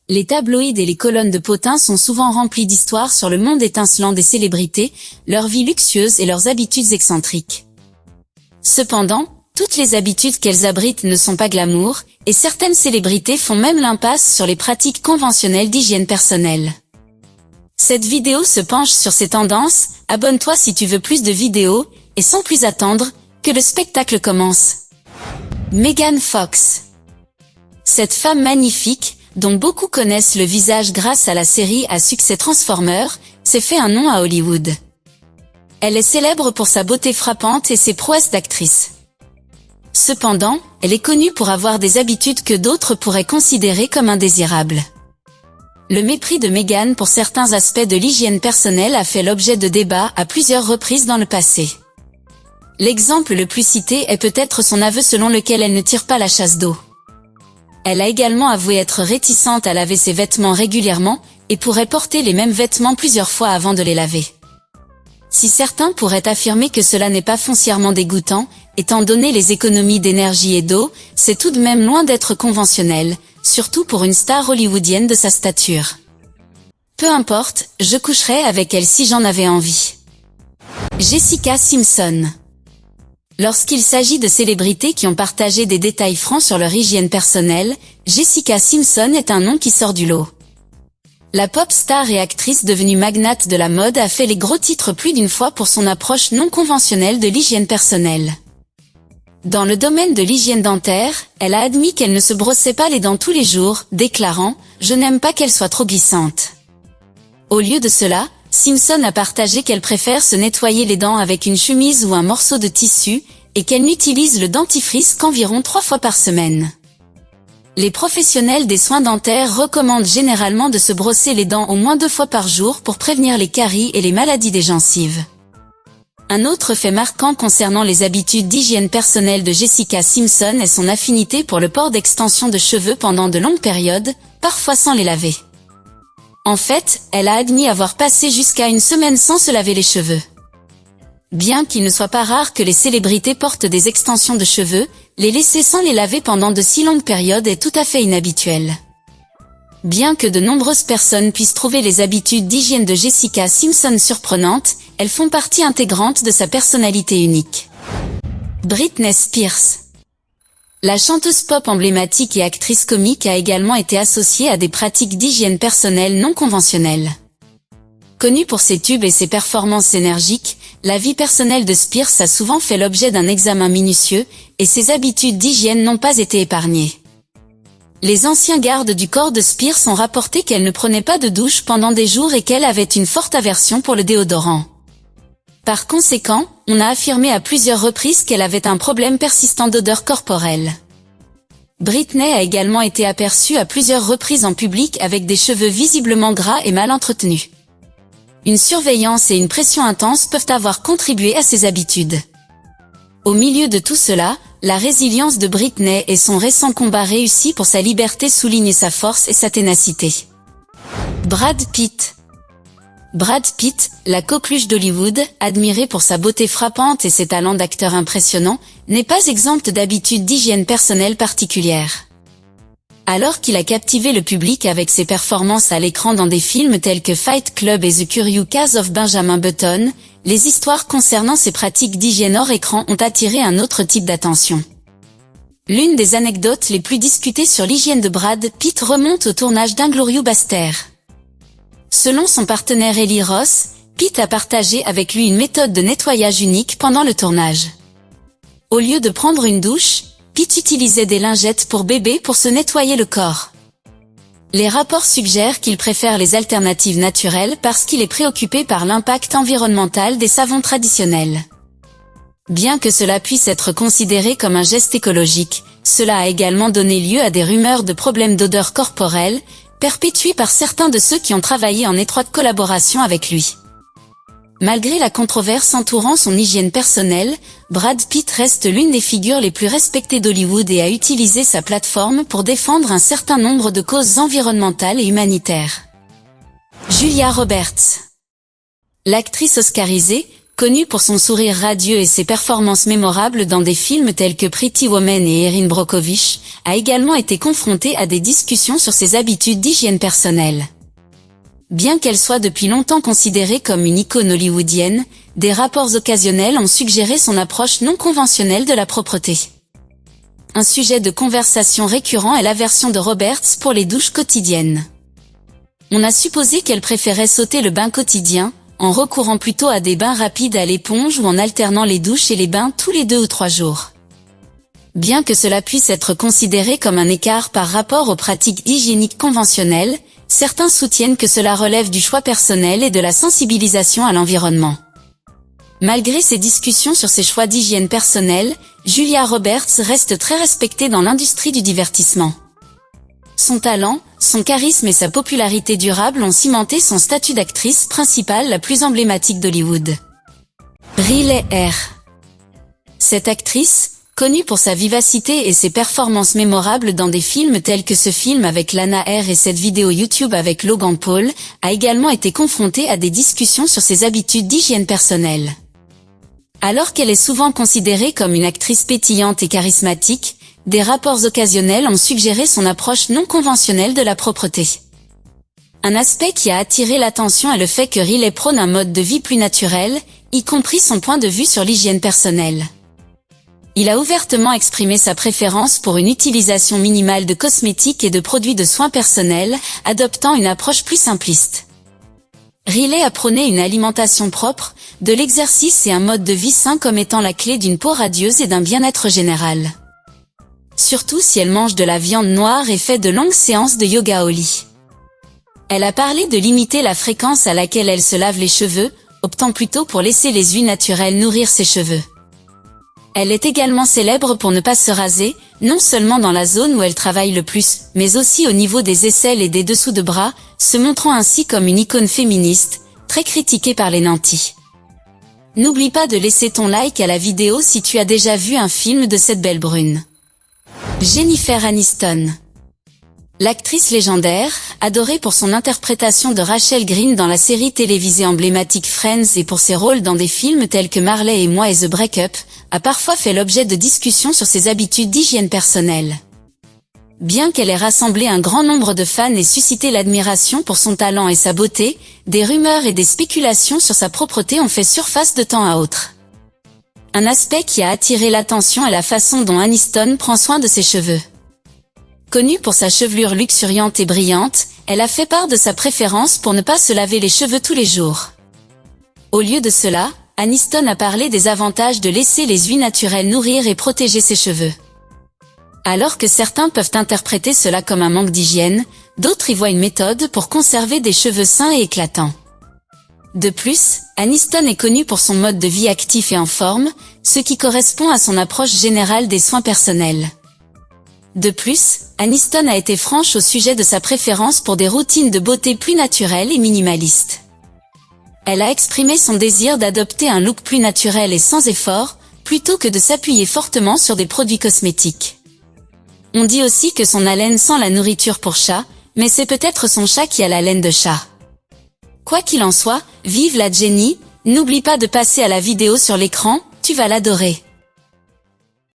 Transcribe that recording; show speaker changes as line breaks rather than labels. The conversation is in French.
Les tabloïds et les colonnes de potins sont souvent remplis d'histoires sur le monde étincelant des célébrités, leur vie luxueuse et leurs habitudes excentriques. Cependant, toutes les habitudes qu'elles abritent ne sont pas glamour, et certaines célébrités font même l'impasse sur les pratiques conventionnelles d'hygiène personnelle. Cette vidéo se penche sur ces tendances, abonne-toi si tu veux plus de vidéos, et sans plus attendre, que le spectacle commence. Megan Fox. Cette femme magnifique, dont beaucoup connaissent le visage grâce à la série à succès Transformers, s'est fait un nom à Hollywood. Elle est célèbre pour sa beauté frappante et ses prouesses d'actrice. Cependant, elle est connue pour avoir des habitudes que d'autres pourraient considérer comme indésirables. Le mépris de Megan pour certains aspects de l'hygiène personnelle a fait l'objet de débats à plusieurs reprises dans le passé. L'exemple le plus cité est peut-être son aveu selon lequel elle ne tire pas la chasse d'eau. Elle a également avoué être réticente à laver ses vêtements régulièrement, et pourrait porter les mêmes vêtements plusieurs fois avant de les laver. Si certains pourraient affirmer que cela n'est pas foncièrement dégoûtant, étant donné les économies d'énergie et d'eau, c'est tout de même loin d'être conventionnel, surtout pour une star hollywoodienne de sa stature. Peu importe, je coucherais avec elle si j'en avais envie. Jessica Simpson. Lorsqu'il s'agit de célébrités qui ont partagé des détails francs sur leur hygiène personnelle, Jessica Simpson est un nom qui sort du lot. La pop star et actrice devenue magnate de la mode a fait les gros titres plus d'une fois pour son approche non conventionnelle de l'hygiène personnelle. Dans le domaine de l'hygiène dentaire, elle a admis qu'elle ne se brossait pas les dents tous les jours, déclarant « Je n'aime pas qu'elles soient trop glissantes ». Au lieu de cela, Simpson a partagé qu'elle préfère se nettoyer les dents avec une chemise ou un morceau de tissu, et qu'elle n'utilise le dentifrice qu'environ 3 fois par semaine. Les professionnels des soins dentaires recommandent généralement de se brosser les dents au moins 2 fois par jour pour prévenir les caries et les maladies des gencives. Un autre fait marquant concernant les habitudes d'hygiène personnelle de Jessica Simpson est son affinité pour le port d'extensions de cheveux pendant de longues périodes, parfois sans les laver. En fait, elle a admis avoir passé jusqu'à une semaine sans se laver les cheveux. Bien qu'il ne soit pas rare que les célébrités portent des extensions de cheveux, les laisser sans les laver pendant de si longues périodes est tout à fait inhabituel. Bien que de nombreuses personnes puissent trouver les habitudes d'hygiène de Jessica Simpson surprenantes, elles font partie intégrante de sa personnalité unique. Britney Spears. La chanteuse pop emblématique et actrice comique a également été associée à des pratiques d'hygiène personnelle non conventionnelles. Connue pour ses tubes et ses performances énergiques, la vie personnelle de Spears a souvent fait l'objet d'un examen minutieux, et ses habitudes d'hygiène n'ont pas été épargnées. Les anciens gardes du corps de Spears ont rapporté qu'elle ne prenait pas de douche pendant des jours et qu'elle avait une forte aversion pour le déodorant. Par conséquent, on a affirmé à plusieurs reprises qu'elle avait un problème persistant d'odeur corporelle. Britney a également été aperçue à plusieurs reprises en public avec des cheveux visiblement gras et mal entretenus. Une surveillance et une pression intense peuvent avoir contribué à ses habitudes. Au milieu de tout cela, la résilience de Britney et son récent combat réussi pour sa liberté soulignent sa force et sa ténacité. Brad Pitt. Brad Pitt, la coqueluche d'Hollywood, admiré pour sa beauté frappante et ses talents d'acteur impressionnants, n'est pas exempt d'habitudes d'hygiène personnelle particulières. Alors qu'il a captivé le public avec ses performances à l'écran dans des films tels que Fight Club et The Curious Case of Benjamin Button, les histoires concernant ses pratiques d'hygiène hors écran ont attiré un autre type d'attention. L'une des anecdotes les plus discutées sur l'hygiène de Brad Pitt remonte au tournage d'Inglourious Basterds. Selon son partenaire Eli Roth, Pitt a partagé avec lui une méthode de nettoyage unique pendant le tournage. Au lieu de prendre une douche, Pitt utilisait des lingettes pour bébé pour se nettoyer le corps. Les rapports suggèrent qu'il préfère les alternatives naturelles parce qu'il est préoccupé par l'impact environnemental des savons traditionnels. Bien que cela puisse être considéré comme un geste écologique, cela a également donné lieu à des rumeurs de problèmes d'odeur corporelle, perpétuées par certains de ceux qui ont travaillé en étroite collaboration avec lui. Malgré la controverse entourant son hygiène personnelle, Brad Pitt reste l'une des figures les plus respectées d'Hollywood et a utilisé sa plateforme pour défendre un certain nombre de causes environnementales et humanitaires. Julia Roberts. L'actrice oscarisée, Connue pour son sourire radieux et ses performances mémorables dans des films tels que Pretty Woman et Erin Brockovich, a également été confrontée à des discussions sur ses habitudes d'hygiène personnelle. Bien qu'elle soit depuis longtemps considérée comme une icône hollywoodienne, des rapports occasionnels ont suggéré son approche non conventionnelle de la propreté. Un sujet de conversation récurrent est l'aversion de Roberts pour les douches quotidiennes. On a supposé qu'elle préférait sauter le bain quotidien, en recourant plutôt à des bains rapides à l'éponge ou en alternant les douches et les bains tous les 2 ou 3 jours. Bien que cela puisse être considéré comme un écart par rapport aux pratiques hygiéniques conventionnelles, certains soutiennent que cela relève du choix personnel et de la sensibilisation à l'environnement. Malgré ces discussions sur ses choix d'hygiène personnelle, Julia Roberts reste très respectée dans l'industrie du divertissement. Son talent, son charisme et sa popularité durable ont cimenté son statut d'actrice principale la plus emblématique d'Hollywood. Riley R. Cette actrice, connue pour sa vivacité et ses performances mémorables dans des films tels que ce film avec Lana R et cette vidéo YouTube avec Logan Paul, a également été confrontée à des discussions sur ses habitudes d'hygiène personnelle. Alors qu'elle est souvent considérée comme une actrice pétillante et charismatique, des rapports occasionnels ont suggéré son approche non conventionnelle de la propreté. Un aspect qui a attiré l'attention est le fait que Riley prône un mode de vie plus naturel, y compris son point de vue sur l'hygiène personnelle. Il a ouvertement exprimé sa préférence pour une utilisation minimale de cosmétiques et de produits de soins personnels, adoptant une approche plus simpliste. Riley a prôné une alimentation propre, de l'exercice et un mode de vie sain comme étant la clé d'une peau radieuse et d'un bien-être général. Surtout si elle mange de la viande noire et fait de longues séances de yoga au lit. Elle a parlé de limiter la fréquence à laquelle elle se lave les cheveux, optant plutôt pour laisser les huiles naturelles nourrir ses cheveux. Elle est également célèbre pour ne pas se raser, non seulement dans la zone où elle travaille le plus, mais aussi au niveau des aisselles et des dessous de bras, se montrant ainsi comme une icône féministe, très critiquée par les nantis. N'oublie pas de laisser ton like à la vidéo si tu as déjà vu un film de cette belle brune. Jennifer Aniston. L'actrice légendaire, adorée pour son interprétation de Rachel Green dans la série télévisée emblématique Friends et pour ses rôles dans des films tels que Marley et moi et The Break-up, a parfois fait l'objet de discussions sur ses habitudes d'hygiène personnelle. Bien qu'elle ait rassemblé un grand nombre de fans et suscité l'admiration pour son talent et sa beauté, des rumeurs et des spéculations sur sa propreté ont fait surface de temps à autre. Un aspect qui a attiré l'attention est la façon dont Aniston prend soin de ses cheveux. Connue pour sa chevelure luxuriante et brillante, elle a fait part de sa préférence pour ne pas se laver les cheveux tous les jours. Au lieu de cela, Aniston a parlé des avantages de laisser les huiles naturelles nourrir et protéger ses cheveux. Alors que certains peuvent interpréter cela comme un manque d'hygiène, d'autres y voient une méthode pour conserver des cheveux sains et éclatants. De plus, Aniston est connue pour son mode de vie actif et en forme, ce qui correspond à son approche générale des soins personnels. De plus, Aniston a été franche au sujet de sa préférence pour des routines de beauté plus naturelles et minimalistes. Elle a exprimé son désir d'adopter un look plus naturel et sans effort, plutôt que de s'appuyer fortement sur des produits cosmétiques. On dit aussi que son haleine sent la nourriture pour chat, mais c'est peut-être son chat qui a la laine de chat. Quoi qu'il en soit, vive la Jenny, n'oublie pas de passer à la vidéo sur l'écran, tu vas l'adorer.